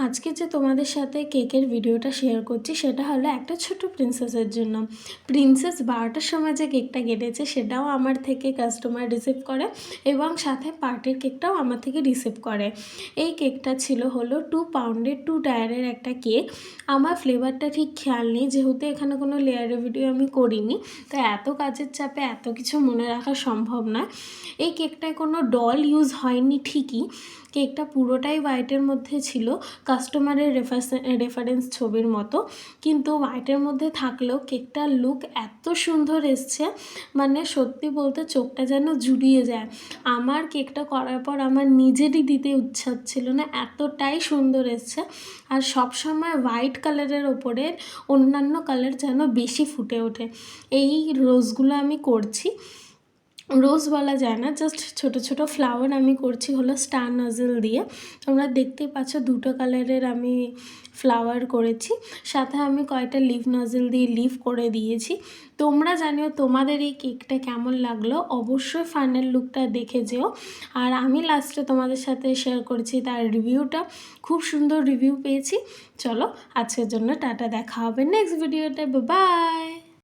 আজকে যে তোমাদের সাথে কেকের ভিডিওটা শেয়ার করছি সেটা হলো একটা ছোট প্রিন্সেসের জন্য। প্রিন্সেস 12টার সময় যে কেকটা কেটেছে সেটাও আমার থেকে কাস্টমার রিসিভ করে এবং সাথে পার্টির কেকটাও আমার থেকে রিসিভ করে। এই কেকটা ছিল হলো 2 পাউন্ডের 2 টায়ারের একটা কেক। আমার ফ্লেভারটা ঠিক খেয়াল নেই, যেহেতু এখানে কোনো লেয়ারের ভিডিও আমি করিনি, তাই এত কাজের চাপে এত কিছু মনে রাখা সম্ভব নয়। এই কেকটায় কোনো ডল ইউজ হয়নি ঠিকই, কেকটা পুরোটাই হোয়াইটের মধ্যে ছিল, কাস্টমারের রেফারেন্স ছবির মতো, কিন্তু হোয়াইটের মধ্যে থাকলেও কেকটার লুক এত সুন্দর এসছে, মানে সত্যি বলতে চোখটা যেন জুড়িয়ে যায়। আমার কেকটা করার পর আমার নিজেরই দিতে ইচ্ছা হচ্ছিল না, এতটাই সুন্দর এসছে। আর সব সময় হোয়াইট কালারের ওপরে অন্যান্য কালার যেন বেশি ফুটে ওঠে। এই রোজগুলো আমি করছি, রোজ বলা যায় না, জাস্ট ছোট ছোট ফ্লাওয়ার আমি করছি হলো স্টার নজেল দিয়ে। তোমরা দেখতেই পাচ্ছ দুটো কালারের আমি ফ্লাওয়ার করেছি, সাথে আমি কয়েকটা লিভ নজেল দিয়ে লিভ করে দিয়েছি। তোমরা জানিও তোমাদের এই কেকটা কেমন লাগলো, অবশ্যই ফাইনাল লুকটা দেখে যেও। আর আমি লাস্টে তোমাদের সাথে শেয়ার করেছি তার রিভিউটা, খুব সুন্দর রিভিউ পেয়েছি। চলো আজকের জন্য টাটা, দেখা হবে নেক্সট ভিডিওতে, বাই।